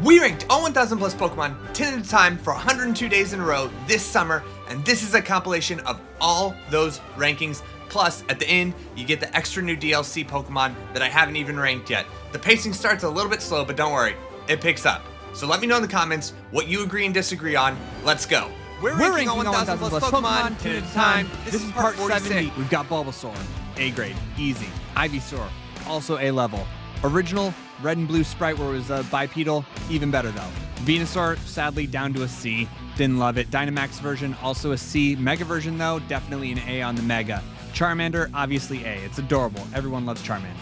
We ranked all 1,000 plus Pokemon 10 at a time for 102 days in a row this summer, and this is a compilation of all those rankings. Plus, at the end, you get the extra new DLC Pokemon that I haven't even ranked yet. The pacing starts a little bit slow, but don't worry, it picks up. So let me know in the comments what you agree and disagree on. Let's go. We're ranking all 1,000 plus Pokemon 10 at a time. This is part 70. We've got Bulbasaur, A grade, easy. Ivysaur, also A level. Original red and blue sprite where it was bipedal, even better though. Venusaur, sadly down to a C, didn't love it. Dynamax version, also a C. Mega version though, definitely an A on the Mega. Charmander, obviously A, it's adorable. Everyone loves Charmander.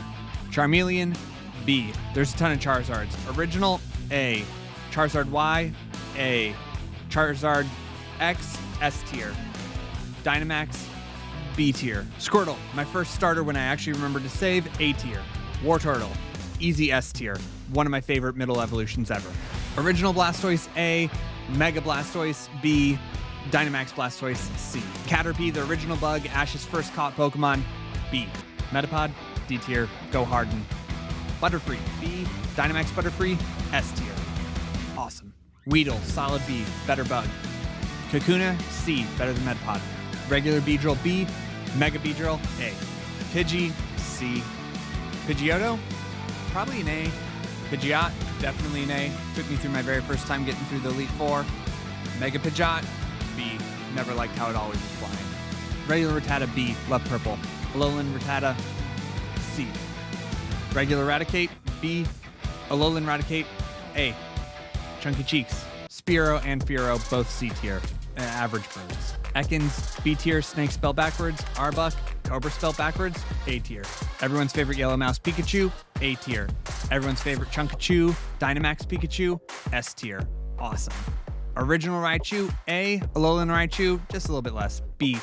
Charmeleon, B. There's a ton of Charizards. Original, A. Charizard Y, A. Charizard X, S tier. Dynamax, B tier. Squirtle, my first starter when I actually remembered to save, A tier. Wartortle, easy S tier. One of my favorite middle evolutions ever. Original Blastoise, A. Mega Blastoise, B. Dynamax Blastoise, C. Caterpie, the original bug, Ash's first caught Pokemon, B. Metapod, D tier. Go Harden. Butterfree, B. Dynamax Butterfree, S tier. Awesome. Weedle, solid B. Better bug. Kakuna, C. Better than Metapod. Regular Beedrill, B. Mega Beedrill, A. Pidgey, C. Pidgeotto, probably an A. Pidgeot, definitely an A. Took me through my very first time getting through the Elite Four. Mega Pidgeot, B. Never liked how it always was flying. Regular Rattata, B. Love purple. Alolan Rattata, C. Regular Raticate, B. Alolan Raticate, A. Chunky Cheeks. Spearow and Fearow, both C tier. Average birds. Ekans, B tier. Snake spelled backwards. Arbok, Cobra spelled backwards, A tier. Everyone's favorite Yellow Mouse Pikachu, A tier. Everyone's favorite Chunkachu, Dynamax Pikachu, S tier. Awesome. Original Raichu, A. Alolan Raichu, just a little bit less, B.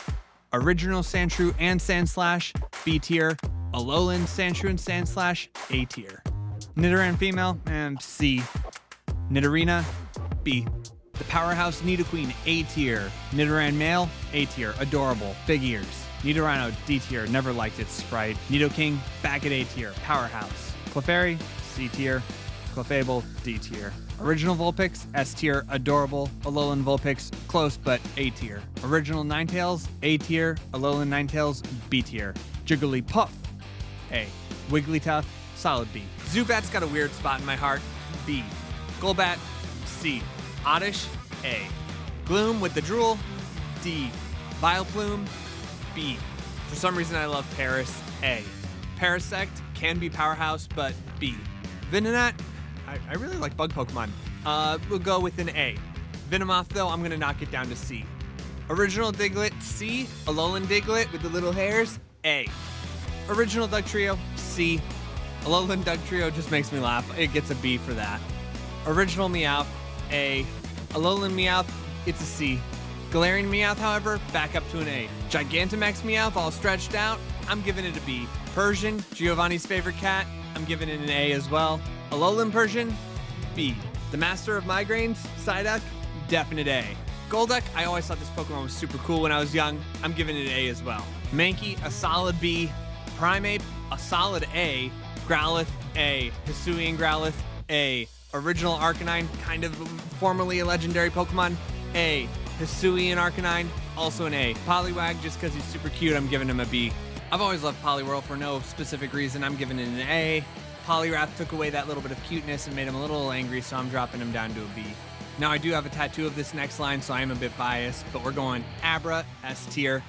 Original Sandshrew and Sandslash, B tier. Alolan Sandshrew and Sandslash, A tier. Nidoran female, C. Nidorina, B. The Powerhouse Nidoqueen, A tier. Nidoran male, A tier. Adorable, big ears. Nidorino, D tier, never liked its sprite. Nidoking, back at A tier, powerhouse. Clefairy, C tier. Clefable, D tier. Original Vulpix, S tier, adorable. Alolan Vulpix, close but A tier. Original Ninetales, A tier. Alolan Ninetales, B tier. Jigglypuff, A. Wigglytuff, solid B. Zubat's got a weird spot in my heart, B. Golbat, C. Oddish, A. Gloom with the drool, D. Vileplume, B. For some reason I love Paris, A. Parasect can be powerhouse, but B. Venonat, I really like bug Pokemon. We'll go with an A. Venomoth though, I'm gonna knock it down to C. Original Diglett, C. Alolan Diglett with the little hairs, A. Original Dugtrio, C. Alolan Dugtrio just makes me laugh. It gets a B for that. Original Meowth, A. Alolan Meowth, it's a C. Galarian Meowth, however, back up to an A. Gigantamax Meowth, all stretched out, I'm giving it a B. Persian, Giovanni's favorite cat, I'm giving it an A as well. Alolan Persian, B. The Master of Migraines, Psyduck, definite A. Golduck, I always thought this Pokemon was super cool when I was young, I'm giving it an A as well. Mankey, a solid B. Primeape, a solid A. Growlithe, A. Hisuian Growlithe, A. Original Arcanine, kind of formerly a legendary Pokemon, A. Hisuian Arcanine, also an A. Poliwag, just because he's super cute, I'm giving him a B. I've always loved Poliwhirl for no specific reason, I'm giving it an A. Poliwrath took away that little bit of cuteness and made him a little angry, so I'm dropping him down to a B. Now I do have a tattoo of this next line, so I am a bit biased, but we're going Abra, S tier.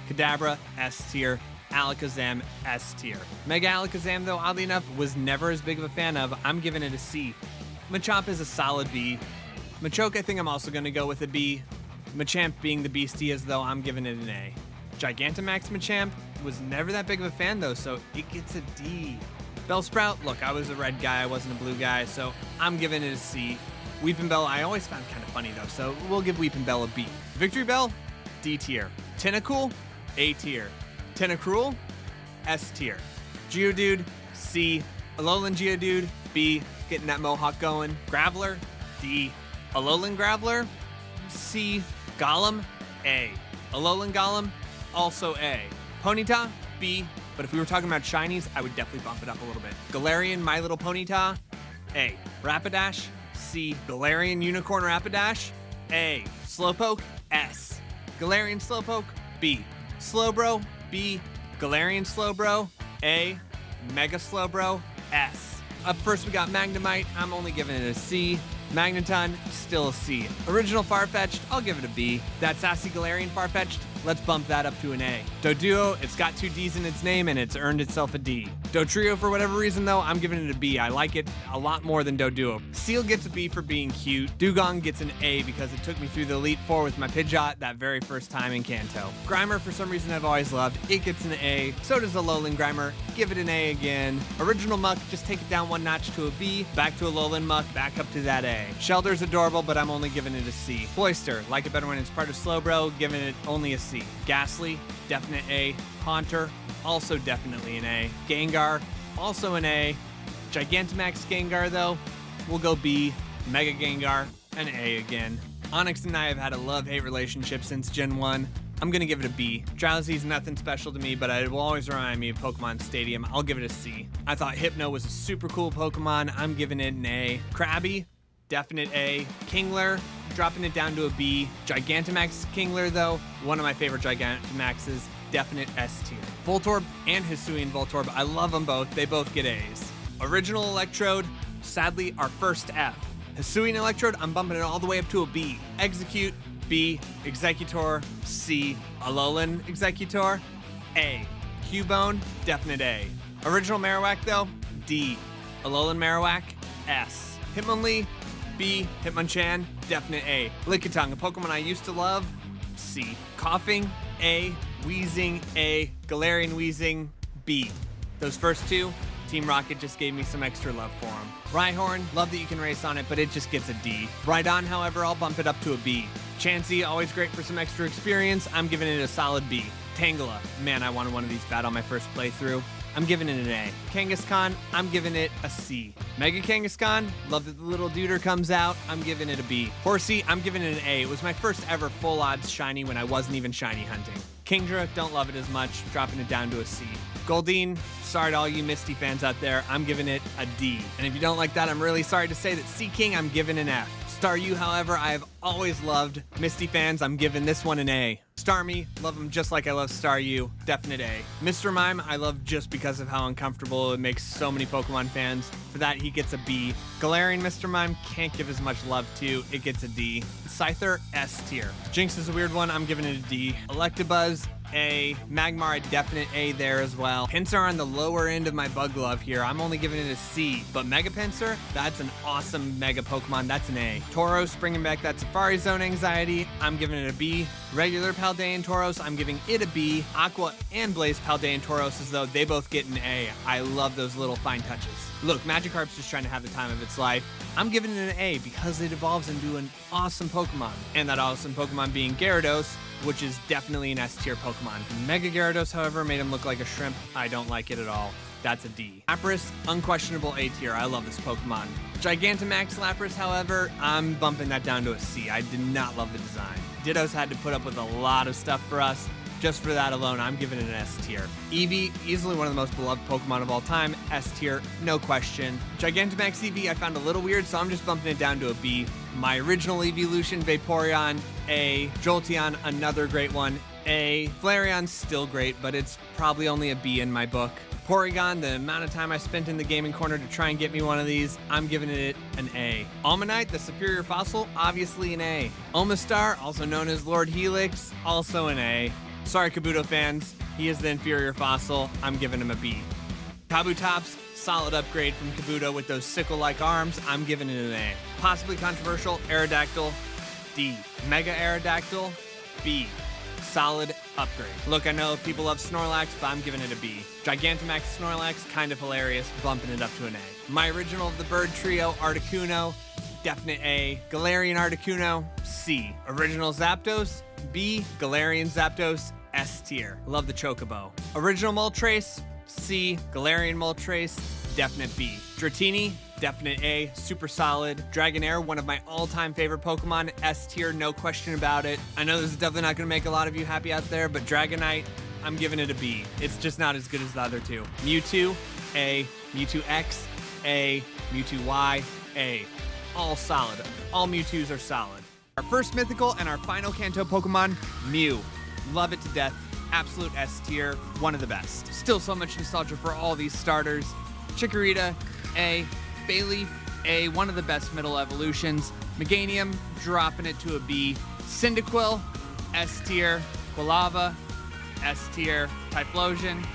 Kadabra, S tier. Alakazam, S tier. Mega Alakazam, though, oddly enough, was never as big of a fan of. I'm giving it a C. Machop is a solid B. Machoke, I think I'm also going to go with a B. Machamp being the beast he is, though, I'm giving it an A. Gigantamax Machamp was never that big of a fan, though, so it gets a D. Bellsprout, look, I was a red guy, I wasn't a blue guy, so I'm giving it a C. Weepinbell, I always found kind of funny, though, so we'll give Weepinbell a B. Victory Bell, D tier. Tentacool, A tier. Tentacruel, S tier. Geodude, C. Alolan Geodude, B. Getting that mohawk going. Graveler, D. Alolan Graveler, C. Golem, A. Alolan Golem, also A. Ponyta, B. But if we were talking about shinies, I would definitely bump it up a little bit. Galarian My Little Ponyta, A. Rapidash, C. Galarian Unicorn Rapidash, A. Slowpoke, S. Galarian Slowpoke, B. Slowbro, B. Galarian Slowbro, A. Mega Slowbro, S. Up first we got Magnemite, I'm only giving it a C. Magneton, still a C. Original Farfetch'd, I'll give it a B. That Sassy Galarian Farfetch'd, let's bump that up to an A. Doduo, it's got 2 D's in its name and it's earned itself a D. Dotrio, for whatever reason though, I'm giving it a B. I like it a lot more than Doduo. Seal gets a B for being cute. Dugong gets an A because it took me through the Elite Four with my Pidgeot that very first time in Kanto. Grimer, for some reason I've always loved, it gets an A. So does Alolan Grimer, give it an A again. Original Muck, just take it down 1 notch to a B. Back to Alolan Muck, back up to that A. Shelter's adorable, but I'm only giving it a C. Cloyster, like it better when it's part of Slowbro, giving it only a C. Ghastly, definite A. Haunter, also definitely an A. Gengar, also an A. Gigantamax Gengar, though, we'll go B. Mega Gengar, an A again. Onix and I have had a love-hate relationship since Gen 1. I'm gonna give it a B. Drowsy's nothing special to me, but it will always remind me of Pokemon Stadium. I'll give it a C. I thought Hypno was a super cool Pokemon. I'm giving it an A. Krabby, definite A. Kingler, dropping it down to a B. Gigantamax Kingler, though, one of my favorite Gigantamaxes, definite S tier. Voltorb and Hisuian Voltorb, I love them both. They both get A's. Original Electrode, sadly, our first F. Hisuian Electrode, I'm bumping it all the way up to a B. Execute, B. Executor, C. Alolan Executor, A. Cubone, definite A. Original Marowak, though, D. Alolan Marowak, S. Hitmonlee, B. Hitmonchan, definite A. Lickitung, a Pokemon I used to love, C. Coughing, A. Wheezing, A. Galarian Wheezing, B. Those first 2, Team Rocket just gave me some extra love for them. Rhyhorn, love that you can race on it, but it just gets a D. Rhydon, however, I'll bump it up to a B. Chansey, always great for some extra experience. I'm giving it a solid B. Tangela, man, I wanted one of these bad on my first playthrough. I'm giving it an A. Kangaskhan, I'm giving it a C. Mega Kangaskhan, love that the little duder comes out. I'm giving it a B. Horsey, I'm giving it an A. It was my first ever full odds shiny when I wasn't even shiny hunting. Kingdra, don't love it as much, dropping it down to a C. Goldeen, sorry to all you Misty fans out there, I'm giving it a D. And if you don't like that, I'm really sorry to say that Seaking, I'm giving an F. Staryu, however, I have always loved. Misty fans, I'm giving this one an A. Starmie, love him just like I love Staryu, definite A. Mr. Mime, I love just because of how uncomfortable it makes so many Pokemon fans. For that, he gets a B. Galarian Mr. Mime, can't give as much love to, it gets a D. Scyther, S tier. Jinx is a weird one, I'm giving it a D. Electabuzz, A. Magmar, a definite A there as well. Pinsir on the lower end of my bug love here. I'm only giving it a C. But Mega Pinsir, that's an awesome Mega Pokemon. That's an A. Tauros, bringing back that Safari Zone anxiety. I'm giving it a B. Regular Paldean Tauros, I'm giving it a B. Aqua and Blaze Paldean Tauros, as though they both get an A. I love those little fine touches. Look, Magikarp's just trying to have the time of its life. I'm giving it an A because it evolves into an awesome Pokemon. And that awesome Pokemon being Gyarados, which is definitely an S tier Pokemon. Mega Gyarados, however, made him look like a shrimp. I don't like it at all. That's a D. Lapras, unquestionable A tier. I love this Pokemon. Gigantamax Lapras, however, I'm bumping that down to a C. I did not love the design. Ditto's had to put up with a lot of stuff for us. Just for that alone, I'm giving it an S tier. Eevee, easily one of the most beloved Pokemon of all time. S tier, no question. Gigantamax Eevee, I found a little weird, so I'm just bumping it down to a B. My original Evolution, Vaporeon, A. Jolteon, another great one, A. Flareon's still great, but it's probably only a B in my book. Porygon, the amount of time I spent in the gaming corner to try and get me one of these, I'm giving it an A. Almanite, the superior fossil, obviously an A. Omastar, also known as Lord Helix, also an A. Sorry, Kabuto fans, he is the inferior fossil. I'm giving him a B. Kabutops, solid upgrade from Kabuto with those sickle-like arms. I'm giving it an A. Possibly controversial, Aerodactyl, D. Mega Aerodactyl, B. Solid upgrade. Look, I know people love Snorlax, but I'm giving it a B. Gigantamax Snorlax, kind of hilarious, bumping it up to an A. My original of the bird trio, Articuno, definite A. Galarian Articuno, C. Original Zapdos, B. Galarian Zapdos, S tier. Love the Chocobo. Original Moltres, C. Galarian Moltres, definite B. Dratini, definite A, super solid. Dragonair, one of my all-time favorite Pokemon, S tier, no question about it. I know this is definitely not gonna make a lot of you happy out there, but Dragonite, I'm giving it a B. It's just not as good as the other two. Mewtwo, A. Mewtwo X, A. Mewtwo Y, A. all solid. All Mewtwo's are solid. Our first mythical and our final Kanto Pokemon, Mew. Love it to death. Absolute S tier, one of the best. Still so much nostalgia for all these starters. Chikorita, A. Bayleaf, A. One of the best middle evolutions. Meganium, dropping it to a B. Cyndaquil, S tier. Quilava, S tier. Typhlosion,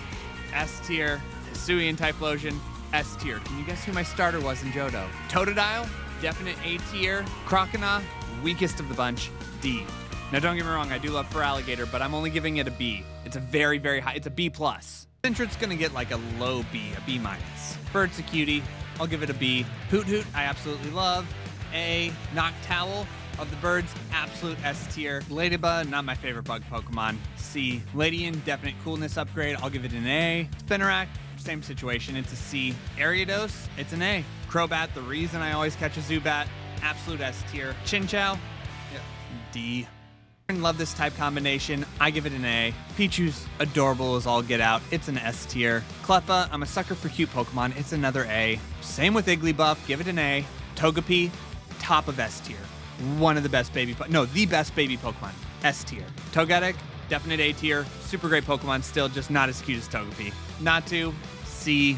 S tier. Hisuian Typhlosion, S tier. Can you guess who my starter was in Johto? Totodile, definite A tier. Croconaw, weakest of the bunch, D. Now don't get me wrong, I do love Feraligatr, but I'm only giving it a B. It's a very, very high, it's a B+. Sentret's gonna get like a low B, a B-. Bird's a cutie, I'll give it a B. Hoot Hoot, I absolutely love. A. Noctowl of the birds, absolute S tier. Ladybug, not my favorite bug Pokemon, C. Ladian, definite coolness upgrade, I'll give it an A. Spinarak, same situation, it's a C. Ariados, it's an A. Crobat, the reason I always catch a Zubat, absolute S tier. Chinchou, D. Love this type combination, I give it an A. Pichu's adorable as all get out, it's an S tier. Cleffa, I'm a sucker for cute Pokemon, it's another A. Same with Igglybuff, give it an A. Togepi, top of S tier. One of the best the best baby Pokemon, S tier. Togetic, definite A tier, super great Pokemon, still just not as cute as Togepi. Natu, C.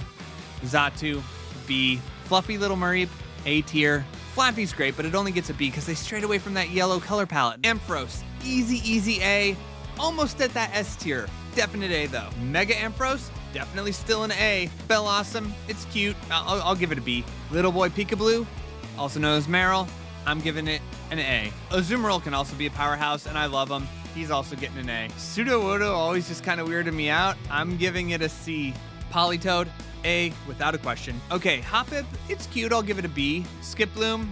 Xatu, B. Fluffy Little Mareep, A tier. Flappy's great, but it only gets a B because they strayed away from that yellow color palette. Ampharos, easy A, almost at that S tier. Definite A though. Mega Ampharos, definitely still an A. Bellossom, it's cute, I'll give it a B. Little Boy Peekaboo, also known as Meryl, I'm giving it an A. Azumarill can also be a powerhouse, and I love him. He's also getting an A. Sudowoodo always just kind of weirded me out. I'm giving it a C. Politoed, A, without a question. Okay, Hoppip, it's cute, I'll give it a B. Skiploom,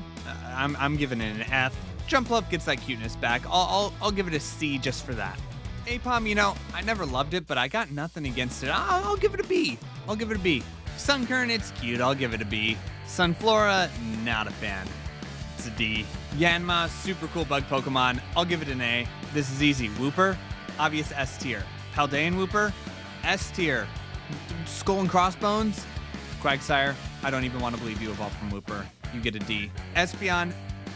I'm giving it an F. Jumpluff gets that cuteness back. I'll give it a C just for that. Apom, I never loved it, but I got nothing against it. I'll give it a B. I'll give it a B. Sunkern, it's cute, I'll give it a B. Sunflora, not a fan. It's a D. Yanma, super cool bug Pokemon, I'll give it an A. This is easy. Wooper, obvious S tier. Paldean Wooper, S tier. Skull and Crossbones, Quagsire, I don't even want to believe you evolved from Wooper. You get a D. Espeon,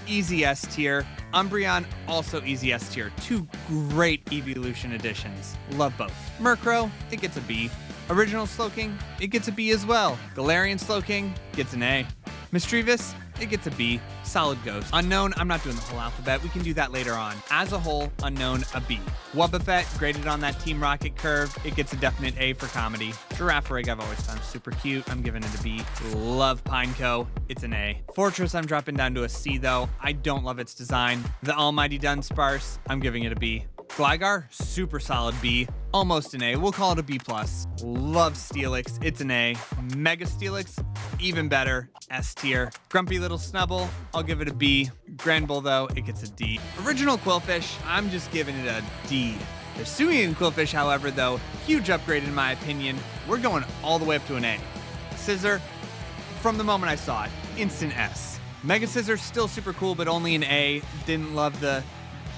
easy S tier. Umbreon, also easy S tier. Two great evolution additions. Love both. Murkrow, it gets a B. Original Slowking, it gets a B as well. Galarian Slowking gets an A. Mischievous, it gets a B. Solid Ghost. Unknown, I'm not doing the whole alphabet. We can do that later on. As a whole, Unknown, a B. Wobbuffet, graded on that Team Rocket curve. It gets a definite A for comedy. Girafarig, I've always found super cute. I'm giving it a B. Love Pineco. It's an A. Fortress, I'm dropping down to a C though. I don't love its design. The Almighty Dunsparce, I'm giving it a B. Gligar, super solid B. Almost an A. We'll call it a B+. Love Steelix. It's an A. Mega Steelix, even better. S tier. Grumpy Little Snubble, I'll give it a B. Granbull, though, it gets a D. Original Quillfish, I'm just giving it a D. The Hisuian Quillfish, however, though, huge upgrade in my opinion. We're going all the way up to an A. Scissor, from the moment I saw it, instant S. Mega Scissor, still super cool, but only an A. Didn't love the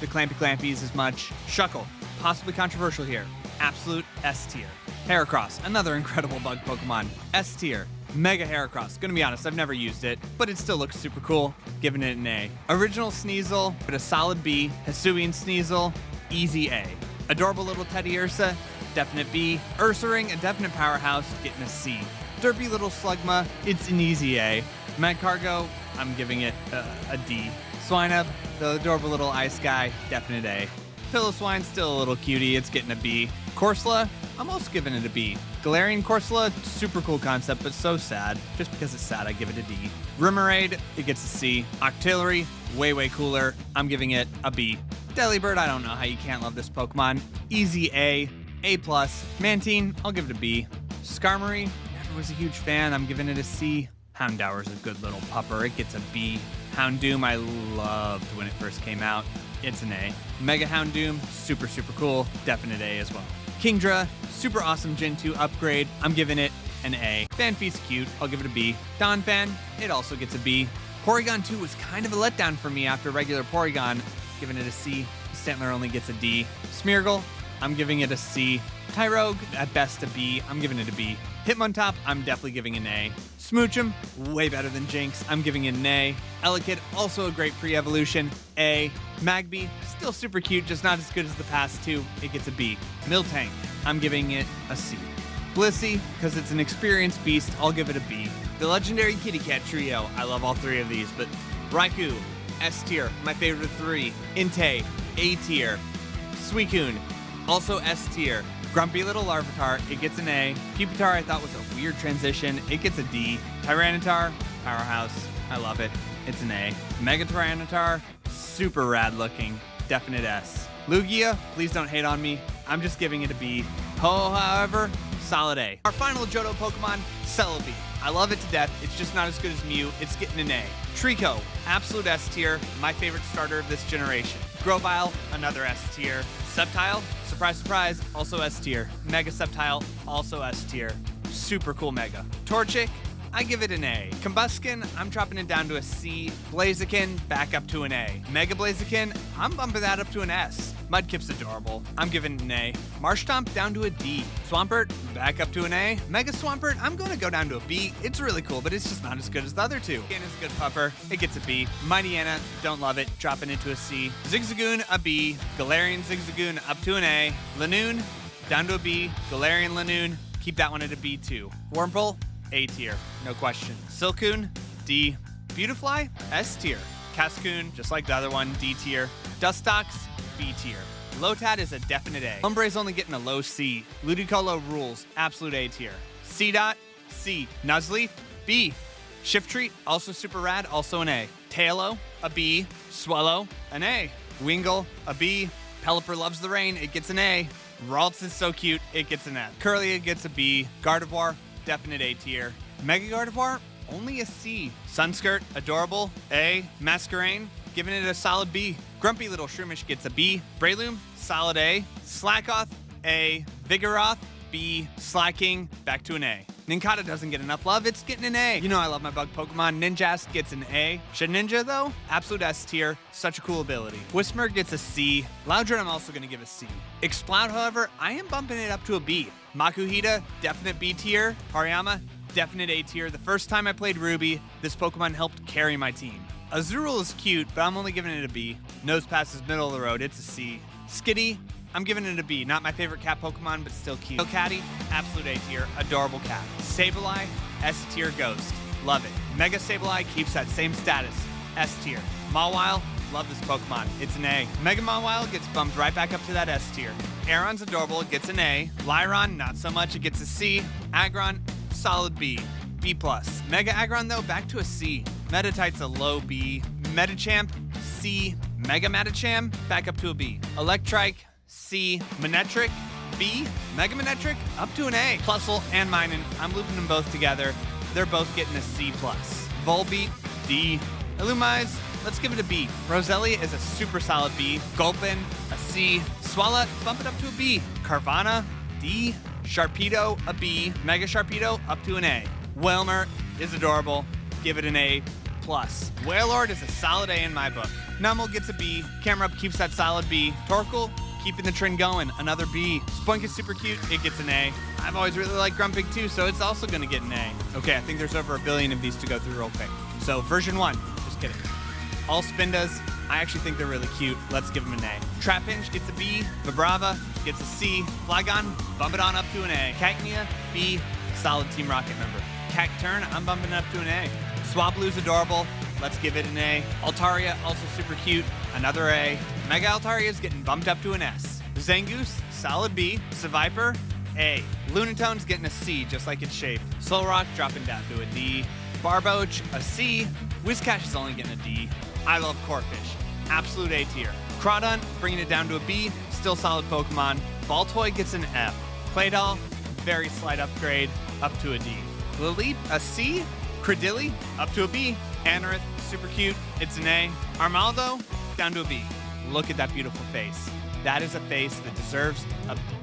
Clampy Clampies as much. Shuckle, possibly controversial here. Absolute S tier. Heracross, another incredible bug Pokemon. S tier. Mega Heracross. Gonna be honest, I've never used it, but it still looks super cool. Giving it an A. Original Sneasel, but a solid B. Hisuian Sneasel, easy A. Adorable Little Teddy Ursa, definite B. Ursaring, a definite powerhouse, getting a C. Derpy Little Slugma, it's an easy A. Magcargo, I'm giving it a D. Swinub, the adorable little ice guy, definite A. Piloswine, still a little cutie, it's getting a B. Corsola, I'm also giving it a B. Galarian Corsola, super cool concept, but so sad. Just because it's sad, I give it a D. Remoraid, it gets a C. Octillery, way cooler, I'm giving it a B. Delibird, I don't know how you can't love this Pokemon. Easy A, A+. Mantine, I'll give it a B. Skarmory, never was a huge fan, I'm giving it a C. Houndour's a good little pupper, it gets a B. Houndoom, I loved when it first came out. It's an A. Mega Houndoom, super cool, definite A as well. Kingdra, super awesome Gen 2 upgrade, I'm giving it an A. Fanfeast's cute, I'll give it a B. Donphan, it also gets a B. Porygon 2 was kind of a letdown for me after regular Porygon, giving it a C. Stantler only gets a D. Smeargle, I'm giving it a C. Tyrogue, at best a B, I'm giving it a B. Hitmontop, I'm definitely giving an A. Smoochum, way better than Jinx, I'm giving it an A. Elekid, also a great pre-evolution, A. Magby, still super cute, just not as good as the past two, it gets a B. Miltank, I'm giving it a C. Blissey, because it's an experienced beast, I'll give it a B. The legendary Kitty Cat trio, I love all three of these, but Raikou, S tier, my favorite of three. Entei, A tier. Suicune, also S tier. Grumpy Little Larvitar, it gets an A. Pupitar I thought was a weird transition, it gets a D. Tyranitar, powerhouse, I love it, it's an A. Mega Tyranitar, super rad looking, definite S. Lugia, please don't hate on me, I'm just giving it a B. Ho, however, solid A. Our final Johto Pokemon, Celebi. I love it to death, it's just not as good as Mew, it's getting an A. Trico, absolute S tier, my favorite starter of this generation. Grovyle, another S tier. Sceptile, surprise, surprise, also S tier. Mega Sceptile, also S tier. Super cool Mega. Torchic, I give it an A. Combuskin, I'm dropping it down to a C. Blaziken, back up to an A. Mega Blaziken, I'm bumping that up to an S. Mudkip's adorable, I'm giving it an A. Marshtomp down to a D. Swampert, back up to an A. Mega Swampert, I'm gonna go down to a B. It's really cool, but it's just not as good as the other two. Again, it's a good pupper, it gets a B. Mightyena, don't love it, dropping it to a C. Zigzagoon, a B. Galarian Zigzagoon, up to an A. Lanoon, down to a B. Galarian Lanoon, keep that one at a B too. Wurmple, A tier, no question. Silcoon, D. Beautifly, S tier. Cascoon, just like the other one, D tier. Dustox, B tier. Lotad is a definite A. Umbre's only getting a low C. Ludicolo rules, absolute A tier. Seedot, C. Nuzleaf, B. Shiftry, also super rad, also an A. Tailo, a B. Swallow, an A. Wingull, a B. Pelipper loves the rain, it gets an A. Ralts is so cute, it gets an F. Curlia gets a B. Gardevoir, definite A tier. Mega Gardevoir, only a C. Sunskirt, adorable, A. Masquerain, giving it a solid B. Grumpy Little Shroomish gets a B. Breloom, solid A. Slackoth, A. Vigoroth, B. Slacking, back to an A. Nincada doesn't get enough love, it's getting an A. You know I love my bug Pokemon. Ninjask gets an A. Shedinja though, absolute S tier, such a cool ability. Whismur gets a C. Loudred I'm also gonna give a C. Exploud, however, I am bumping it up to a B. Makuhita, definite B tier. Hariyama, definite A tier. The first time I played Ruby, this Pokemon helped carry my team. Azurill is cute, but I'm only giving it a B. Nosepass is middle of the road, it's a C. Skitty, I'm giving it a B. Not my favorite cat Pokemon, but still cute. Catty, absolute A tier, adorable cat. Sableye, S tier ghost, love it. Mega Sableye keeps that same status, S tier. Mawile, love this Pokemon, it's an A. Mega Mawile gets bumped right back up to that S tier. Aeron's adorable, it gets an A. Lyron, not so much, it gets a C. Aggron, solid B, B+. Mega Aggron though, back to a C. Metatite's a low B. Metachamp, C. Mega Metacham, back up to a B. Electrike, C. Manectric, B. Mega Manectric, up to an A. Plusle and Minun, I'm looping them both together. They're both getting a C+. Volbeat, D. Illumise, let's give it a B. Roselia is a super solid B. Gulpin, a C. Swalot, bump it up to a B. Carvana, D. Sharpedo, a B. Mega Sharpedo, up to an A. Whelmer is adorable, give it an A+. Wailord is a solid A in my book. Numel gets a B. Camerupt keeps that solid B. Torkoal, keeping the trend going, another B. Spoink is super cute, it gets an A. I've always really liked Grumpig too, so it's also gonna get an A. Okay, I think there's over 1 billion of these to go through real quick. So version 1, just kidding. All Spindas, I actually think they're really cute. Let's give them an A. Trapinch gets a B. Vibrava gets a C. Flygon, bump it on up to an A. Cacnea, B. Solid Team Rocket member. Cacturn, I'm bumping it up to an A. Swablu's adorable. Let's give it an A. Altaria, also super cute. Another A. Mega Altaria is getting bumped up to an S. Zangoose, solid B. Seviper, A. Lunatone's getting a C, just like its shape. Solrock dropping down to a D. Barboach, a C. Whiscash is only getting a D. I love Corphish, absolute A tier. Crawdon, bringing it down to a B, still solid Pokemon. Baltoy gets an F. Claydol, very slight upgrade, up to a D. Lileep, a C. Credilli, up to a B. Anorith, super cute, it's an A. Armaldo, down to a B. Look at that beautiful face. That is a face that deserves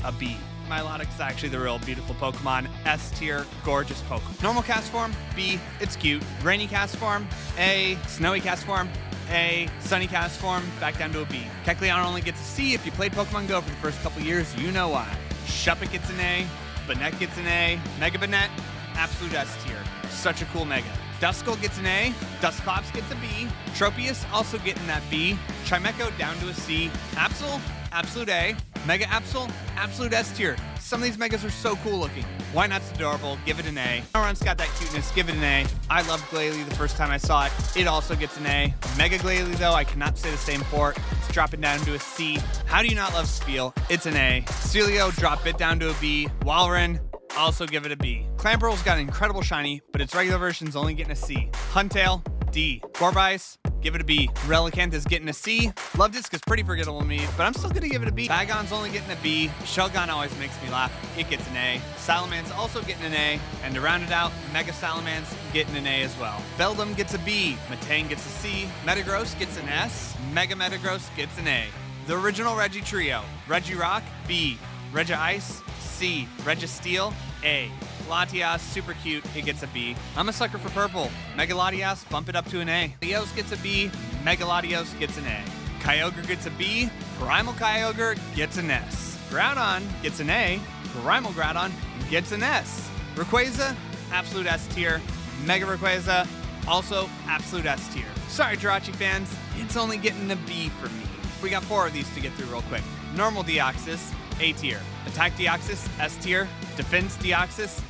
a B. Milotic is actually the real beautiful Pokemon. S tier, gorgeous Pokemon. Normal cast form, B, it's cute. Rainy cast form, A. Snowy cast form, A. Sunny cast form, back down to a B. Kecleon only gets a C. If you played Pokemon Go for the first couple years, you know why. Shuppet gets an A. Banette gets an A. Mega Banette, absolute S tier. Such a cool Mega. Duskull gets an A. Dusclops gets a B. Tropius also getting that B. Chimecho down to a C. Absol, absolute A. Mega Absol, absolute S tier. Some of these Megas are so cool looking. Wynot's adorable, give it an A. Sauron's got that cuteness, give it an A. I loved Glalie the first time I saw it. It also gets an A. Mega Glalie though, I cannot say the same for it. It's dropping down to a C. How do you not love Spiel? It's an A. Celio, drop it down to a B. Walrein, also give it a B. Clamperl's got an incredible shiny, but its regular version's only getting a C. Huntail, D. Corvice, give it a B. Relicanth is getting a C. Luvdisc is pretty forgettable to me, but I'm still gonna give it a B. Bagon's only getting a B. Shelgon always makes me laugh. It gets an A. Salamence also getting an A. And to round it out, Mega Salamence getting an A as well. Beldum gets a B. Metang gets a C. Metagross gets an S. Mega Metagross gets an A. The original Reggie Trio. Regirock, B. Regice, C. Registeel, A. Latias, super cute, it gets a B. I'm a sucker for purple. Mega Latias, bump it up to an A. Latios gets a B. Mega Latios gets an A. Kyogre gets a B. Primal Kyogre gets an S. Groudon gets an A. Primal Groudon gets an S. Rayquaza, absolute S tier. Mega Rayquaza, also absolute S tier. Sorry, Jirachi fans, it's only getting a B for me. We got 4 of these to get through real quick. Normal Deoxys, A tier. Attack Deoxys, S tier. Defense Deoxys,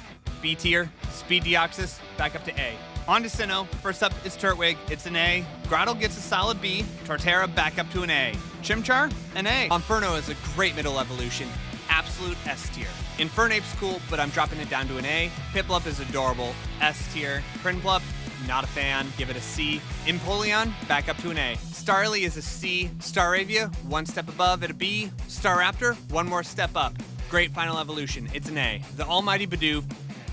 B tier. Speed Deoxys, back up to A. On to Sinnoh. First up is Turtwig. It's an A. Groudon gets a solid B. Torterra back up to an A. Chimchar, an A. Inferno is a great middle evolution. Absolute S tier. Infernape's cool, but I'm dropping it down to an A. Piplup is adorable. S tier. Prinplup, not a fan. Give it a C. Empoleon, back up to an A. Starly is a C. Staravia, one step above at a B. Staraptor, one more step up. Great final evolution. It's an A. The Almighty Bidoof,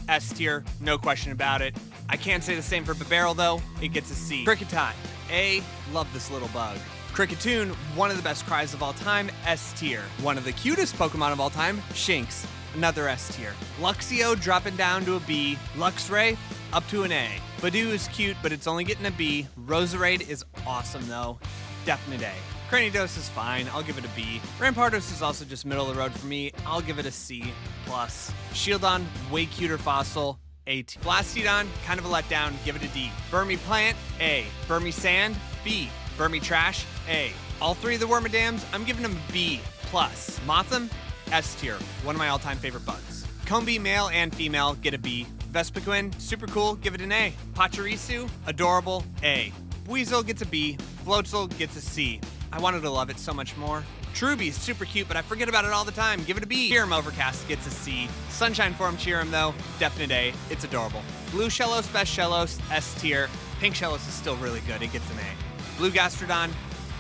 S tier, no question about it. I can't say the same for Bibarel though. It gets a C. Kricketot, A. Love this little bug. Kricketune, one of the best cries of all time, S tier. One of the cutest Pokemon of all time, Shinx, another S tier. Luxio dropping down to a B. Luxray up to an A. Badoo is cute, but it's only getting a B. Roserade is awesome though. Definite A. Cranidos is fine, I'll give it a B. Rampardos is also just middle of the road for me, I'll give it a C+. Shieldon, way cuter fossil, A. Blastodon, kind of a letdown, give it a D. Burmy Plant, A. Burmy Sand, B. Burmy Trash, A. All 3 of the Wormadams, I'm giving them a B+. Mothim, S tier, one of my all-time favorite bugs. Combee, male and female, get a B. Vespiquen, super cool, give it an A. Pachirisu, adorable, A. Weasel gets a B. Floatzel gets a C. I wanted to love it so much more. Cherubi, super cute, but I forget about it all the time. Give it a B. Cheerum Overcast gets a C. Sunshine Form Cheerum, though, definite A. It's adorable. Blue Shellos, Best Shellos, S tier. Pink Shellos is still really good. It gets an A. Blue Gastrodon,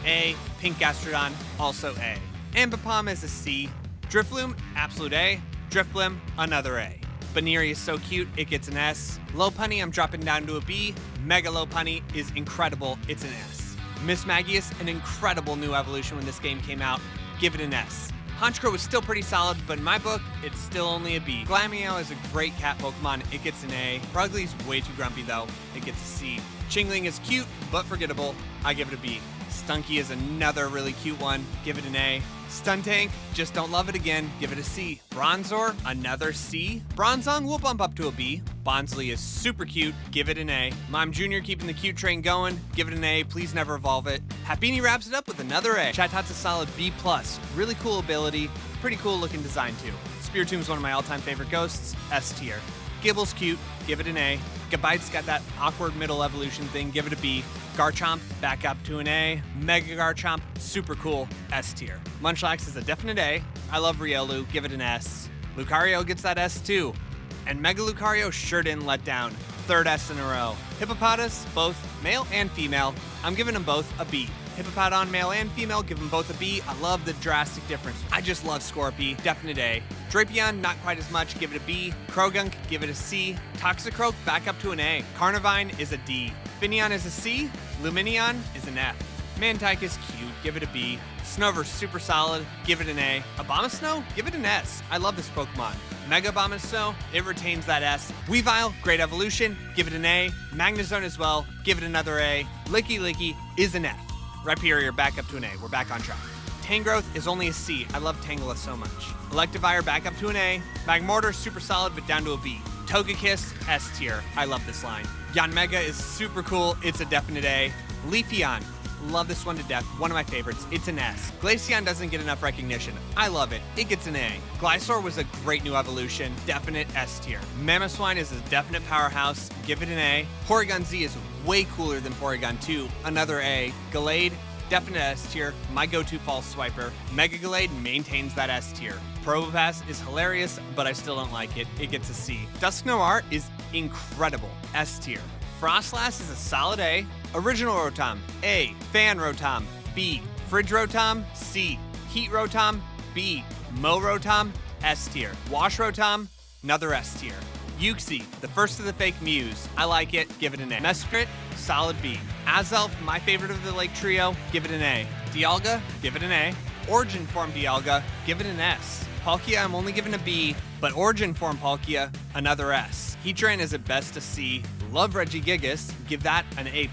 A. Pink Gastrodon, also A. Ambipom is a C. Drifloon, absolute A. Drifblim, another A. Baneri is so cute, it gets an S. Lopunny, I'm dropping down to a B. Mega Lopunny is incredible, it's an S. Miss Magius, an incredible new evolution when this game came out. Give it an S. Honchkrow is still pretty solid, but in my book, it's still only a B. Glameow is a great cat Pokemon. It gets an A. Rugly's way too grumpy, though. It gets a C. Chingling is cute, but forgettable. I give it a B. Stunky is another really cute one. Give it an A. Stuntank, just don't love it again. Give it a C. Bronzor, another C. Bronzong will bump up to a B. Bonsley is super cute. Give it an A. Mime Jr. keeping the cute train going. Give it an A. Please never evolve it. Happiny wraps it up with another A. Chatot a solid B+. Really cool ability. Pretty cool looking design too. Spiritomb is one of my all-time favorite ghosts. S tier. Gibble's cute. Give it an A. Gabite's got that awkward middle evolution thing. Give it a B. Garchomp, back up to an A. Mega Garchomp, super cool, S tier. Munchlax is a definite A. I love Riolu, give it an S. Lucario gets that S too. And Mega Lucario sure didn't let down. 3rd S in a row. Hippopotas, both male and female. I'm giving them both a B. Hippopodon, male and female, give them both a B. I love the drastic difference. I just love Scorpy, definite A. Drapion, not quite as much, give it a B. Krogunk, give it a C. Toxicroak, back up to an A. Carnivine is a D. Finneon is a C. Luminion is an F. Mantike is cute, give it a B. Snover's super solid, give it an A. Abomasnow, give it an S. I love this Pokemon. Mega Abomasnow, it retains that S. Weavile, great evolution, give it an A. Magnezone as well, give it another A. Licky Licky is an F. Rhyperior back up to an A. We're back on track. Tangrowth is only a C. I love Tangela so much. Electivire back up to an A. Magmortar, super solid, but down to a B. Togekiss, S tier. I love this line. Yanmega is super cool. It's a definite A. Leafeon, love this one to death. One of my favorites. It's an S. Glaceon doesn't get enough recognition. I love it. It gets an A. Glysaur was a great new evolution. Definite S tier. Mamoswine is a definite powerhouse. Give it an A. Porygon Z is way cooler than Porygon 2. Another A. Gallade, definite S tier. My go-to false swiper. Mega Gallade maintains that S tier. Probopass is hilarious, but I still don't like it. It gets a C. Dusknoir is incredible. S tier. Frostlass is a solid A. Original Rotom, A. Fan Rotom, B. Fridge Rotom, C. Heat Rotom, B. Mo Rotom, S tier. Wash Rotom, another S tier. Uxie, the first of the fake Mews. I like it, give it an A. Mesprit, solid B. Azelf, my favorite of the Lake Trio, give it an A. Dialga, give it an A. Origin Form Dialga, give it an S. Palkia, I'm only giving a B, but Origin Form Palkia, another S. Heatran is at best a C. Love Regigigas, give that an A+.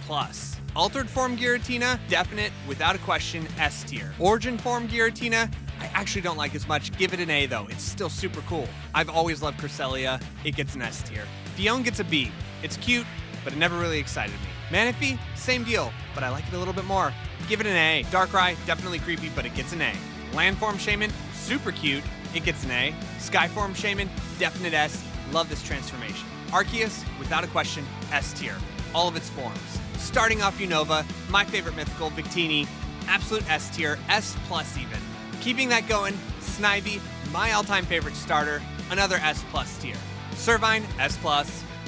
Altered Form Giratina, definite, without a question, S tier. Origin Form Giratina, I actually don't like as much. Give it an A though, it's still super cool. I've always loved Cresselia, it gets an S tier. Fion gets a B. It's cute, but it never really excited me. Manaphy, same deal, but I like it a little bit more. Give it an A. Darkrai, definitely creepy, but it gets an A. Landform Shaman, super cute, it gets an A. Skyform Shaman, definite S. Love this transformation. Arceus, without a question, S tier. All of its forms. Starting off Unova, my favorite mythical, Victini, absolute S tier, S+ even. Keeping that going, Snivy, my all-time favorite starter, another S+ tier. Servine, S+.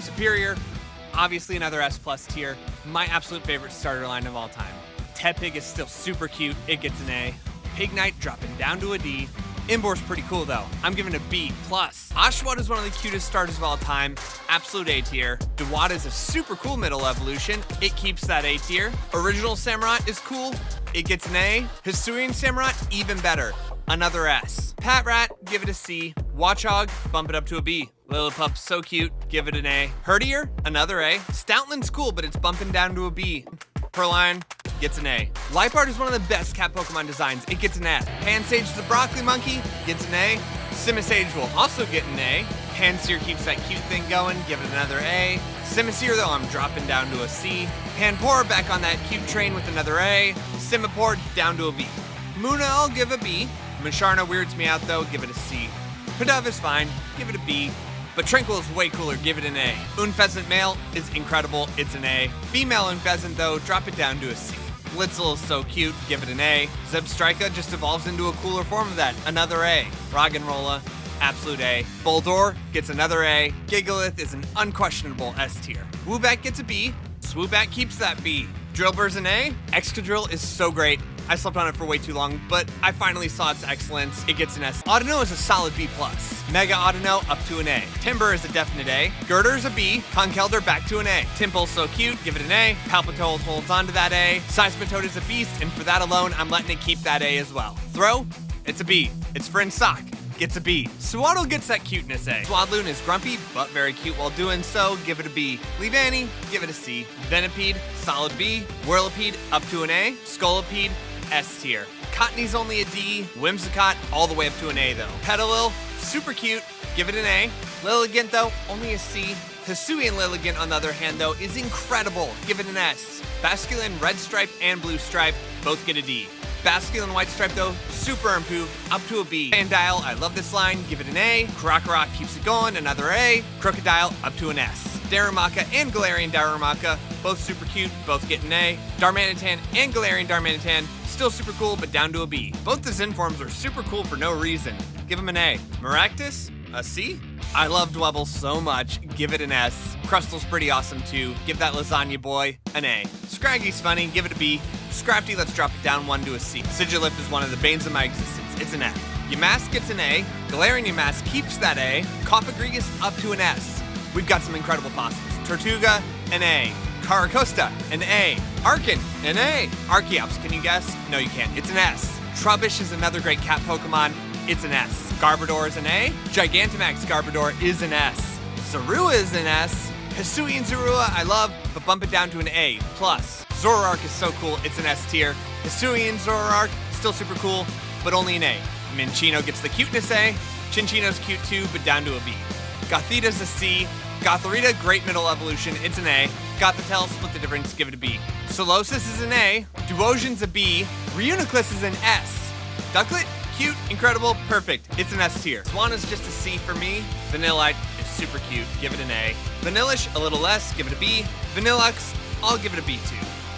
Superior, obviously another S+ tier. My absolute favorite starter line of all time. Tepig is still super cute, it gets an A. Pignite dropping down to a D. Imbor's pretty cool though. I'm giving it a B+. Oshawott is one of the cutest starters of all time. Absolute A tier. Dewott is a super cool middle evolution. It keeps that A tier. Original Samurott is cool. It gets an A. Hisuian Samurott, even better. Another S. Patrat, give it a C. Watchog, bump it up to a B. Lillipup, so cute. Give it an A. Herdier, another A. Stoutland's cool, but it's bumping down to a B. Perline gets an A. Liepard is one of the best cat Pokemon designs. It gets an S. Pansage is a broccoli monkey. Gets an A. Simisage will also get an A. Pansear keeps that cute thing going. Give it another A. Simisear, though, I'm dropping down to a C. Panpour back on that cute train with another A. Simipour down to a B. Muna, I'll give a B. Musharna weirds me out, though. Give it a C. Pidove is fine. Give it a B. But Tranquil is way cooler, give it an A. Unpheasant male is incredible, it's an A. Female Unpheasant though, drop it down to a C. Blitzel is so cute, give it an A. Zebstrika just evolves into a cooler form of that, another A. Roggenrola, absolute A. Boldore gets another A. Gigalith is an unquestionable S tier. Woobat gets a B. Swoobat keeps that B. Drillbur's an A. Excadrill is so great. I slept on it for way too long, but I finally saw its excellence. It gets an S. Audino is a solid B+. Mega Audino up to an A. Timber is a definite A. Girder is a B. Conkeldurr back to an A. Timple's so cute, give it an A. Palpitoad holds on to that A. Seismitoad is a beast, and for that alone, I'm letting it keep that A as well. Throw, it's a B. Its friend Sock gets a B. Swaddle gets that cuteness A. Swadloon is grumpy, but very cute while doing so, give it a B. Leavanny, give it a C. Venipede, solid B. Whirlipede, up to an A. Scolipede, S tier. Cottony's only a D. Whimsicott, all the way up to an A though. Petalil, super cute, give it an A. Lilligant though, only a C. Hisuian Lilligant on the other hand though, is incredible, give it an S. Basculin, Red Stripe, and Blue Stripe, both get a D. Basculin White Stripe though, super improved, up to a B. Sandile, I love this line, give it an A. Krokorok keeps it going, another A. Crocodile, up to an S. Darumaka and Galarian Darumaka, both super cute, both get an A. Darmanitan and Galarian Darmanitan, still super cool, but down to a B. Both the Zen forms are super cool for no reason. Give them an A. Maractus, a C. I love Dwebble so much, give it an S. Crustal's pretty awesome too, give that Lasagna boy an A. Scraggy's funny, give it a B. Scrafty, let's drop it down one to a C. Sigilyph is one of the banes of my existence, it's an F. Yamask gets an A. Galarian Yamask keeps that A. Cofagrigus up to an S. We've got some incredible fossils. Tortuga, an A. Caracosta, an A. Arkin, an A. Archeops, can you guess? No, you can't. It's an S. Trubbish is another great cat Pokemon. It's an S. Garbodor is an A. Gigantamax Garbodor is an S. Zorua is an S. Hisuian Zorua I love, but bump it down to an A+. Zoroark is so cool, it's an S tier. Hisuian Zoroark, still super cool, but only an A. Minccino gets the cuteness A. Chinchino's cute too, but down to a B. Gothita's a C. Gothorita, great middle evolution, it's an A. Gothitelle, split the difference, give it a B. Solosis is an A. Duosion's a B. Reuniclus is an S. Ducklet, cute, incredible, perfect, it's an S tier. Swanna's just a C for me. Vanillite is super cute, give it an A. Vanillish, a little less, give it a B. Vanillux, I'll give it a B too.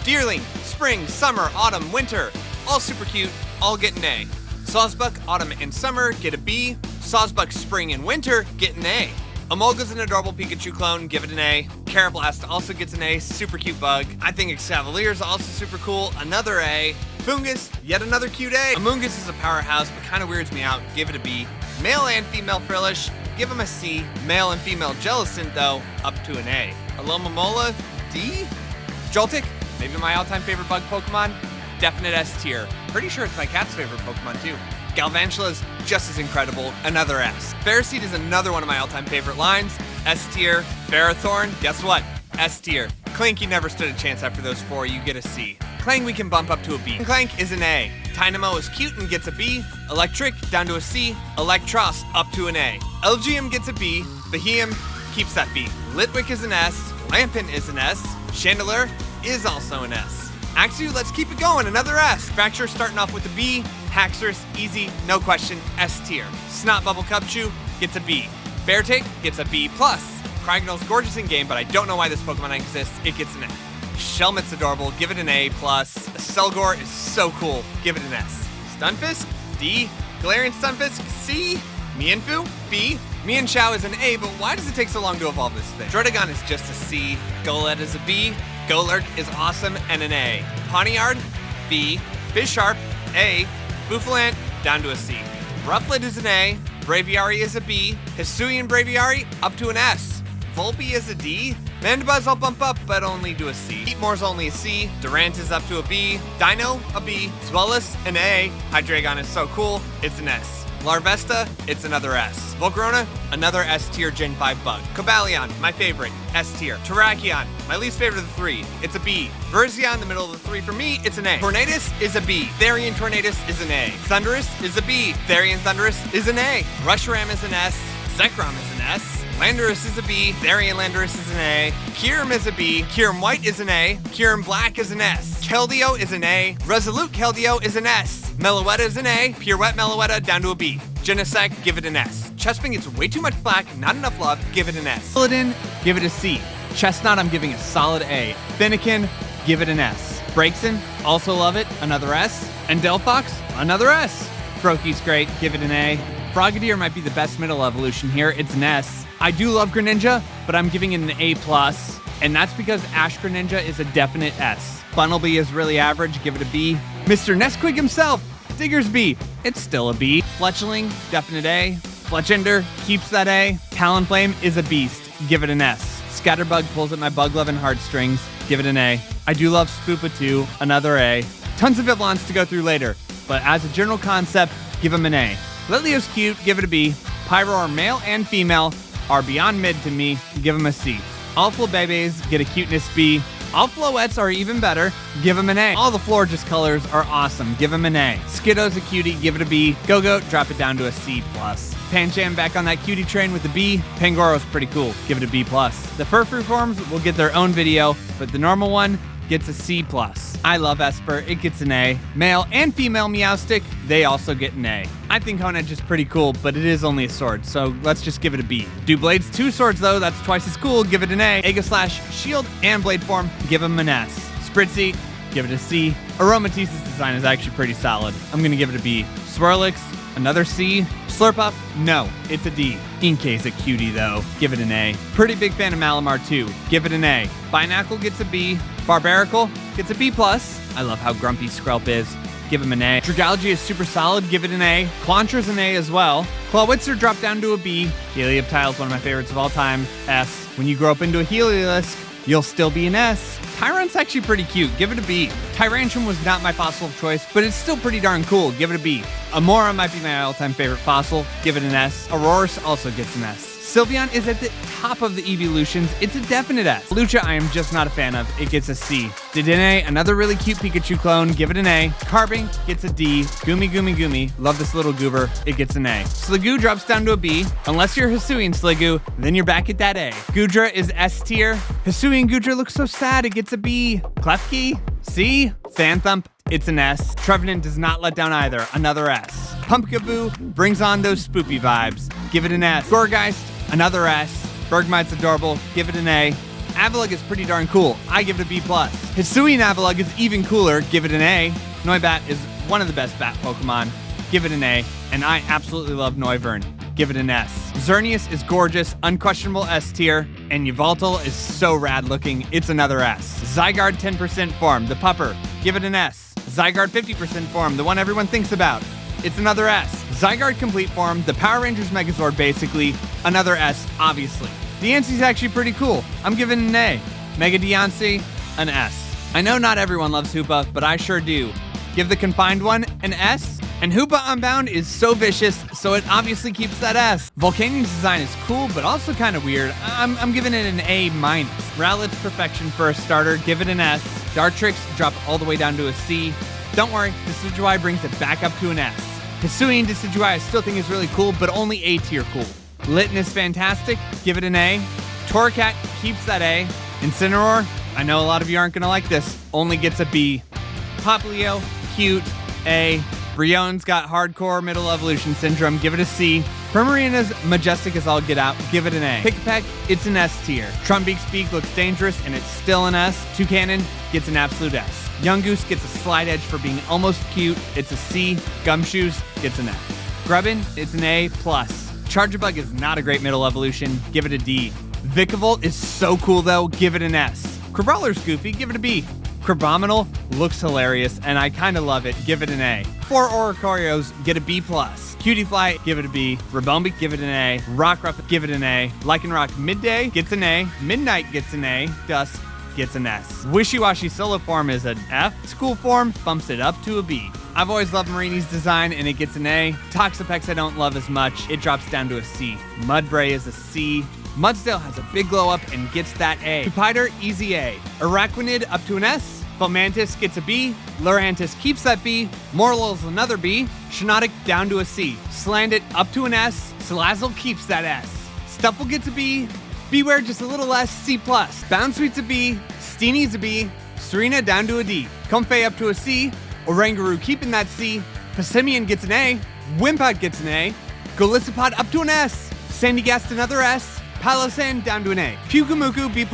Deerling, spring, summer, autumn, winter, all super cute, all get an A. Sawsbuck, autumn and summer, get a B. Sawsbuck, spring and winter, get an A. Emolga's an adorable Pikachu clone, give it an A. Carablast also gets an A, super cute bug. I think Excavalier's also super cool, another A. Fungus, yet another cute A. Amoonguss is a powerhouse, but kind of weirds me out, give it a B. Male and female Frillish, give them a C. Male and female Jellicent, though, up to an A. Alomomola, D? Joltik, maybe my all-time favorite bug Pokemon, definite S tier. Pretty sure it's my cat's favorite Pokemon, too. Galvantula's just as incredible, another S. Ferroseed is another one of my all-time favorite lines, S tier. Ferrothorn, guess what? S tier. Clanky never stood a chance after those four, you get a C. Clang we can bump up to a B. Clank is an A. Tynamo is cute and gets a B. Electric, down to a C. Electros, up to an A. Elgium gets a B. Beheum keeps that B. Litwick is an S. Lampin is an S. Chandelure is also an S. Axew, let's keep it going, another S. Fracture starting off with a B. Haxorus, easy, no question, S tier. Snot Bubble Cubchoo gets a B. Beartic gets a B+. Cryogonal's gorgeous in game, but I don't know why this Pokemon exists, it gets an F. Shelmet's adorable, give it an A+. Selgor is so cool, give it an S. Stunfisk, D. Galarian Stunfisk, C. Mienfoo, B. Mienshao is an A, but why does it take so long to evolve this thing? Drotagon is just a C. Golett is a B. Golurk is awesome and an A. Pawniard, B. Bisharp, A. Bouffalant, down to a C. Rufflet is an A. Braviary is a B. Hisuian Braviary, up to an S. Volpe is a D. Mandibuzz I'll bump up, but only to a C. Heatmore's only a C. Durant is up to a B. Dino, a B. Zweilous, an A. Hydreigon is so cool, it's an S. Larvesta, it's another S. Volcarona, another S tier Gen 5 bug. Cobalion, my favorite, S tier. Terrakion, my least favorite of the three, it's a B. Verzion, the middle of the three for me, it's an A. Tornadus is a B. Therian Tornadus is an A. Thundurus is a B. Therian Thundurus is an A. Rusharam is an S. Zekrom is an S. Landorus is a B. Therian Landorus is an A. Kyurem is a B. Kyurem White is an A. Kyurem Black is an S. Keldeo is an A. Resolute Keldeo is an S. Meloetta is an A. Pure Wet Meloetta down to a B. Genesect, give it an S. Chespin gets way too much black, not enough love, give it an S. Illidan, give it a C. Chestnut, I'm giving a solid A. Finnegan, give it an S. Braixen, also love it, another S. And Delphox, another S. Froakie's great, give it an A. Frogadier might be the best middle evolution here, it's an S. I do love Greninja, but I'm giving it an A+, and that's because Ash Greninja is a definite S. Bunnelby is really average, give it a B. Mr. Nesquik himself, Diggersby, it's still a B. Fletchling, definite A. Fletchender keeps that A. Talonflame is a beast, give it an S. Scatterbug pulls at my bug loving heartstrings, give it an A. I do love Spoopa too, another A. Tons of Vivlons to go through later, but as a general concept, give them an A. Litlio's cute, give it a B. Pyroar, male and female, are beyond mid to me, give them a C. All Flabébés get a cuteness B. All Floettes are even better, give them an A. All the Florges colors are awesome, give them an A. Skiddo's a cutie, give it a B. Go-Go, drop it down to a C+. Pancham back on that cutie train with a B. Pangoro's pretty cool, give it a B+. The Furfrou forms will get their own video, but the normal one gets a C+. I love Esper, it gets an A. Male and female Meowstic, they also get an A. I think Honedge is pretty cool, but it is only a sword, so let's just give it a B. Do Blades 2 swords though, that's twice as cool, give it an A. Aegislash, Shield, and Blade form, give them an S. Spritzy, give it a C. Aromatisse's design is actually pretty solid. I'm gonna give it a B. Swirlix, another C. Slurpuff, no, it's a D. Inkay's a cutie though, give it an A. Pretty big fan of Malamar too, give it an A. Binacle gets a B. Barbaracle gets a B+. I love how grumpy Skrelp is, give him an A. Dragalge is super solid, give it an A. Clauncher's an A as well. Clawitzer dropped down to a B. Helioptile's one of my favorites of all time, S. When you grow up into a Heliolisk, you'll still be an S. Tyrant's actually pretty cute, give it a B. Tyrantrum was not my fossil of choice, but it's still pretty darn cool, give it a B. Amora might be my all-time favorite fossil, give it an S. Aurorus also gets an S. Sylveon is at the top of the evolutions. It's a definite S. Lucha, I am just not a fan of. It gets a C. Dedenne, another really cute Pikachu clone. Give it an A. Carbink gets a D. Gumi. Love this little goober. It gets an A. Sliggoo drops down to a B. Unless you're Hisuian Sliggoo, then you're back at that A. Goodra is S tier. Hisuian Goodra looks so sad. It gets a B. Klefki, C. Phanthump, it's an S. Trevenant does not let down either. Another S. Pumpkaboo brings on those spoopy vibes. Give it an S. Gorgeist, another S. Bergmite's adorable. Give it an A. Avalugg is pretty darn cool. I give it a B+. Hisuian Avalugg is even cooler. Give it an A. Noibat is one of the best bat Pokemon. Give it an A. And I absolutely love Noivern. Give it an S. Xerneas is gorgeous, unquestionable S tier, and Yveltal is so rad looking, it's another S. Zygarde 10% form, the pupper, give it an S. Zygarde 50% form, the one everyone thinks about, it's another S. Zygarde complete form, the Power Rangers Megazord basically, another S, obviously. Deancey's actually pretty cool, I'm giving an A. Mega Deancey, an S. I know not everyone loves Hoopa, but I sure do. Give the confined one an S. And Hoopa Unbound is so vicious, so it obviously keeps that S. Volcanium's design is cool, but also kind of weird. I'm giving it an A-. Rowlet's perfection for a starter, give it an S. Dartrix dropped all the way down to a C. Don't worry, Decidueye brings it back up to an S. Hisuian Decidueye I still think is really cool, but only A tier cool. Litten is fantastic, give it an A. Torracat keeps that A. Incineroar, I know a lot of you aren't gonna like this, only gets a B. Popplio, cute, A. Brionne's got hardcore middle evolution syndrome, give it a C. Primarina's majestic as all get out, give it an A. Pickpeck, it's an S tier. Trumbeak's beak looks dangerous and it's still an S. Toucanon gets an absolute S. Yungoos gets a slight edge for being almost cute, it's a C. Gumshoes gets an F. Grubbin, it's an A+. Charjabug is not a great middle evolution, give it a D. Vikavolt is so cool though, give it an S. Crabrawler's goofy, give it a B. Crabominal looks hilarious, and I kind of love it. Give it an A. 4 Oricorios get a B+. Cutiefly, give it a B. Rabombi, give it an A. Rockruff, give it an A. Lycanroc Midday gets an A. Midnight gets an A. Dusk gets an S. Wishy-Washy Solo form is an F. School form bumps it up to a B. I've always loved Marini's design, and it gets an A. Toxapex I don't love as much. It drops down to a C. Mudbray is a C. Mudsdale has a big glow up and gets that A. Pupider, easy A. Araquanid up to an S. Fomantis gets a B. Lurantis keeps that B. Morlul's another B. Shiinotic down to a C. Slandit up to an S. Salazzle keeps that S. Stuffle gets a B. Beware just a little less, C+. Bounsweet's a B. Steenie's a B. Serena down to a D. Comfey up to a C. Oranguru keeping that C. Passimian gets an A. Wimpod gets an A. Golisopod up to an S. Sandygast another S. Palossand down to an A. Pyukumuku B+.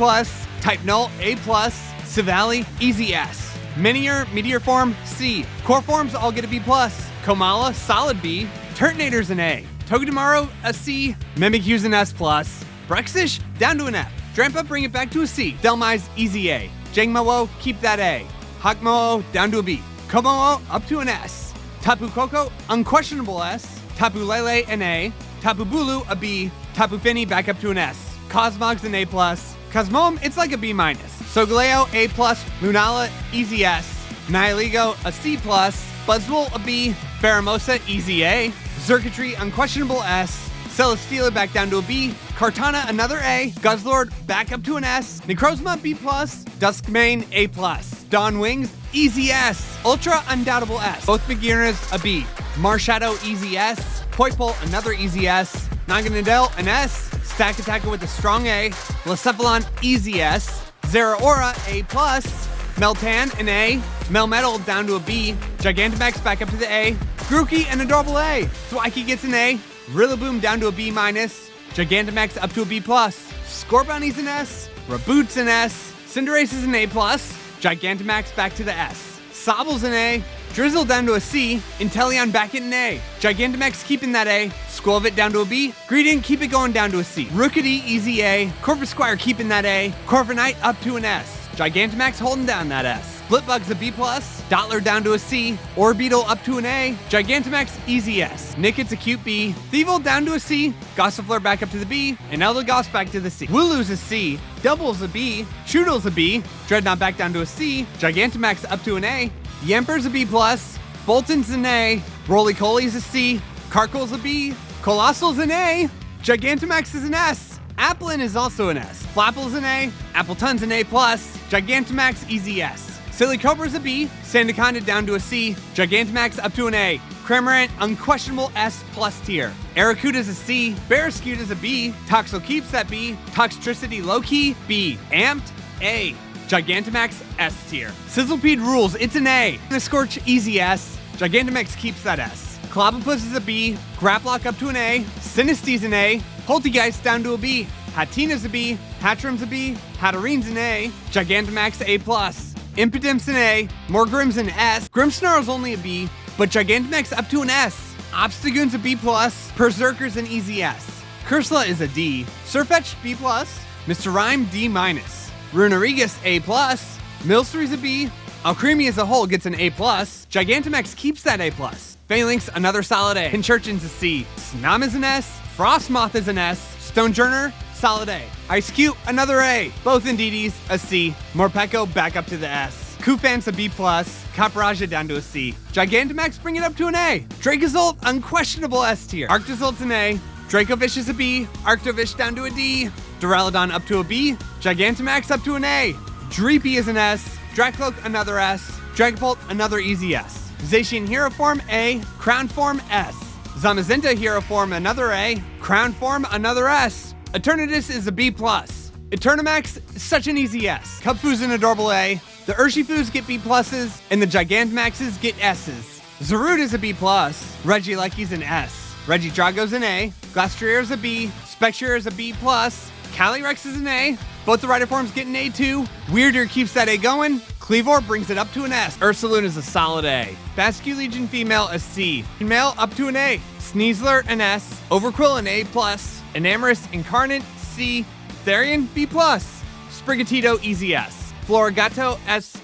Type Null A+. Savali easy S. Meteor form C. Core forms all get a B+. Komala solid B. Turtonator's an A. Togedemaru a C. Mimikyu's an S+. Brexish down to an F. Drampa bring it back to a C. Delmize easy A. Jangmo-o keep that A. Hakmo down to a B. Komo up to an S. Tapu Koko unquestionable S. Tapu Lele an A. Tapu Bulu a B. Tapu Fini back up to an S. Cosmog's an A+. Cosmoem, it's like a B-. Solgaleo A+. Lunala easy S. Nihiligo a C+. Buzzwole a B. Pheromosa easy A. Xurkitree unquestionable S. Celesteela back down to a B. Kartana another A. Guzzlord back up to an S. Necrozma B+. Duskmane A+. Dawn Wings easy S. Ultra undoubtable S. Both Beginners a B. Marshadow easy S. Poipole another easy S. Naganadel an S. Stack Attacker with a strong A. Lacephalon easy S. Zeraora A+. Meltan an A. Melmetal down to a B. Gigantamax back up to the A. Grookey an adorable A. Thwackey gets an A. Rillaboom down to a B-. Gigantamax up to a B+. Scorbunny's an S. Raboot's an S. Cinderace is an A+. Gigantamax back to the S. Sobble's an A. Drizzle down to a C. Inteleon back at an A. Gigantamax keeping that A. Squirrelvit down to a B. Greedent keep it going down to a C. Rookity easy A. Corvisquire keeping that A. Corviknight up to an S. Gigantamax holding down that S. Splitbug's a B+. Dottler down to a C. Orbeetle up to an A. Gigantamax easy S. Nicket's a cute B. Thievul down to a C. Gossifleur back up to the B. And Eldegoss back to the C. Wooloo's a C. Double's a B. Shoodle's a B. Dreadnought back down to a C. Gigantamax up to an A. Yamper's a B+. Bolton's an A. Roly-Coly's a C. Carkle's a B. Colossal's an A. Gigantamax is an S. Applin is also an S. Flapple's an A. Appleton's an A+. Gigantamax, easy S. Silly Cobra's a B. Sandaconda down to a C. Gigantamax up to an A. Cramorant, unquestionable S+ tier. Arrokuda's a C. Barraskewda's a B. Toxokeep's at B. Toxtricity low-key, B. Amped, A. Gigantamax, S tier. Sizzlepede rules, it's an A. The Scorch, easy S. Gigantamax keeps that S. Clobbopus is a B. Graplock up to an A. Sinisty's an A. Poltegeist down to a B. Hatina's a B. Hatrum's a B. Hatterine's an A. Gigantamax A+. Impidim's an A. Morgrim's an S. Grimmsnarl's only a B, but Gigantamax up to an S. Obstagoon's a B+. Berserker's an easy S. Cursula is a D. Surfetch B+. Mr. Rhyme D-. Runarigus A+. Milcery's a B. Alcremie as a whole gets an A+. Gigantamax keeps that A+. Phalanx, another solid A. Pincurchin's a C. Snom is an S. Frostmoth is an S. Stonejourner, solid A. Ice-Cute, another A. Both Indeedis, a C. Morpeko back up to the S. Kufan's a B+. Capraja down to a C. Gigantamax bring it up to an A. Dracozolt, unquestionable S tier. Arctozolt's an A. Dracovish is a B. Arctovish down to a D. Duraludon up to a B. Gigantamax up to an A. Dreepy is an S. Dracloak, another S. Dragapult, another easy S. Zacian Hero Form, A. Crown Form, S. Zamazenta Hero Form, another A. Crown Form, another S. Eternatus is a B+. Eternamax, such an easy S. Cubfu's an adorable A. The Urshifus get B+, and the Gigantamaxes get S's. Zarude is a B+. Regieleki's an S. Regidrago's an A. Glastrier's a B. Spectre is a B+. Calyrex is an A. Both the rider forms get an A2. Weirder keeps that A going. Cleavor brings it up to an S. Ursaloon is a solid A. Basque Legion Female a C. Male up to an A. Sneasler an S. Overquill an A+. Enamorous Incarnate C. Therian B+. Sprigatito easy S. Florigato S+.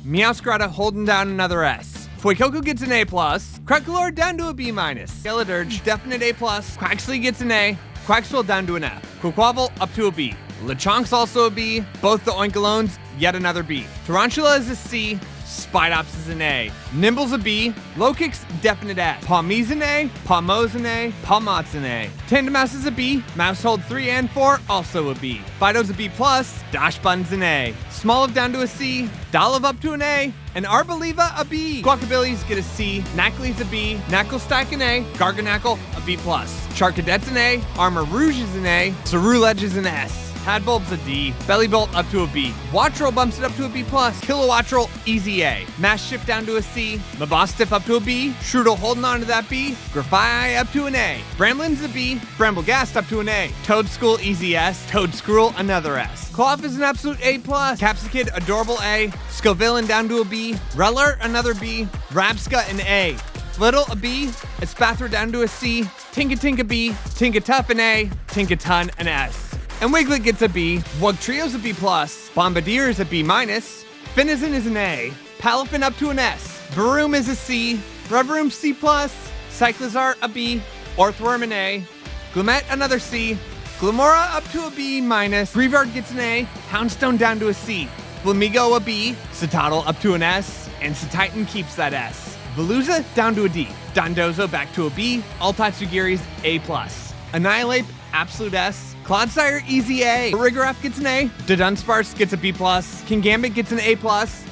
Meowscarada holding down another S. Fuecoco gets an A+. Crocalor down to a B-. Skeledirge definite A+. Quaxley gets an A. Quaxwell down to an F. Quaquaval up to a B. Lechonk's also a B. Both the Oinkolones, yet another B. Tarantula is a C. Spidops is an A. Nimble's a B. Lowkick's definite S. Pawmee's an A. Pawmo's an A. Pawmot's an A. Tandemouse is a B. Mousehold 3 and 4 also a B. Fido's a B+. Dashbun's an A. Smoliv down to a C. Dolliv up to an A. And Arboliva a B. Guacabillies get a C. Knackly's a B. Knacklestack an A. Garganackle a B+. Charcadet's an A. Armor Rouge is an A. Ceruledge is an S. Hadbulb's a D. Bellybolt up to a B. Wattrel bumps it up to a B+. Kilowattrel, easy A. Mash Shift down to a C. Mabostiff up to a B. Shrewdle holding on to that B. Grafai up to an A. Bramblin's a B. Bramblegast up to an A. Toadschool, easy S. Toadscruel, another S. Cloth is an absolute A+. Capsicid, adorable A. Scovillain down to a B. Reller, another B. Rabska, an A. Flittle, a B. Espathra down to a C. Tinka B. Tinkatuff, an A. Tinkaton, an S. And Wiglet gets a B. Wugtrio's a B+. Bombardier is a B-. Finizen is an A. Palafin up to an S. Baroom is a C. Revroom C+. Cyclizar a B. Orthworm an A. Glumet another C. Glamora up to a B-. Greavard gets an A. Houndstone down to a C. Flamigo a B. Citadel up to an S. And Cetitan keeps that S. Veluza down to a D. Dondozo back to a B. Altatsugiri's A+. Annihilate, absolute S. Clodsire, easy A. Rigoraph gets an A. Dudunsparce gets a B+. Kingambit gets an A+.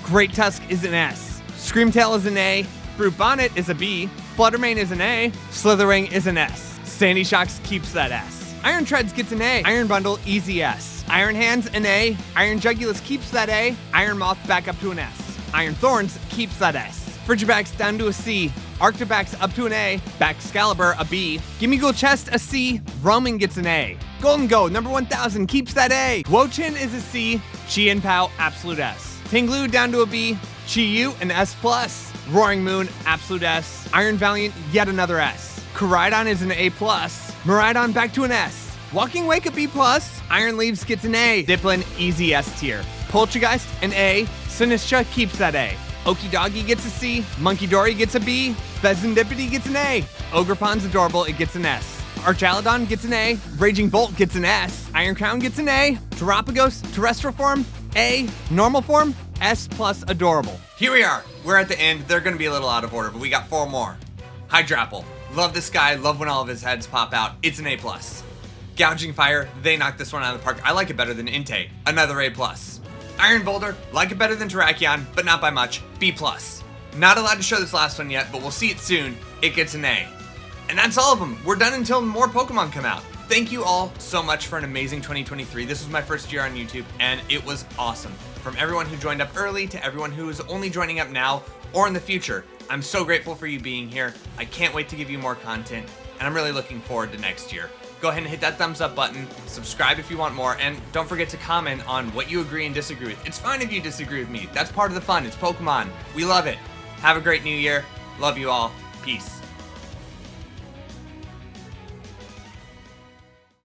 Great Tusk is an S. Screamtail is an A. Brute Bonnet is a B. Fluttermane is an A. Slitherwing is an S. Sandy Shocks keeps that S. Iron Treads gets an A. Iron Bundle, easy S. Iron Hands, an A. Iron Jugulus keeps that A. Iron Moth back up to an S. Iron Thorns keeps that S. Frigibax down to a C. Arctobax up to an A. Baxcalibur a B. Gimmighoul Chest a C. Roaming gets an A. Golden Go number 1000 keeps that A. Wochin is a C. Chien-Pao absolute S. Tinglu down to a B. Chi-Yu an S+. Roaring Moon absolute S. Iron Valiant yet another S. Koraidon is an A+. Miraidon back to an S. Walking Wake a B+. Iron Leaves gets an A. Dipplin easy S tier. Poltergeist an A. Sinistra keeps that A. Okidoggy gets a C. Monkey Dory gets a B. Pheasantipity gets an A. Ogrepon's adorable, it gets an S. Archaludon gets an A. Raging Bolt gets an S. Iron Crown gets an A. Terapagos, Terrestrial Form, A. Normal Form, S+ adorable. Here we are. We're at the end. They're going to be a little out of order, but we got 4 more. Hydrapple, Love this guy, love when all of his heads pop out. It's an A+. Gouging Fire, they knocked this one out of the park. I like it better than Inte, another A+. Iron Boulder, like it better than Terrakion, but not by much, B+. Not allowed to show this last one yet, but we'll see it soon. It gets an A. And that's all of them. We're done until more Pokemon come out. Thank you all so much for an amazing 2023. This was my first year on YouTube, and it was awesome. From everyone who joined up early to everyone who is only joining up now or in the future, I'm so grateful for you being here. I can't wait to give you more content, and I'm really looking forward to next year. Go ahead and hit that thumbs up button, subscribe if you want more, and don't forget to comment on what you agree and disagree with. It's fine if you disagree with me. That's part of the fun. It's Pokemon. We love it. Have a great new year. Love you all. Peace.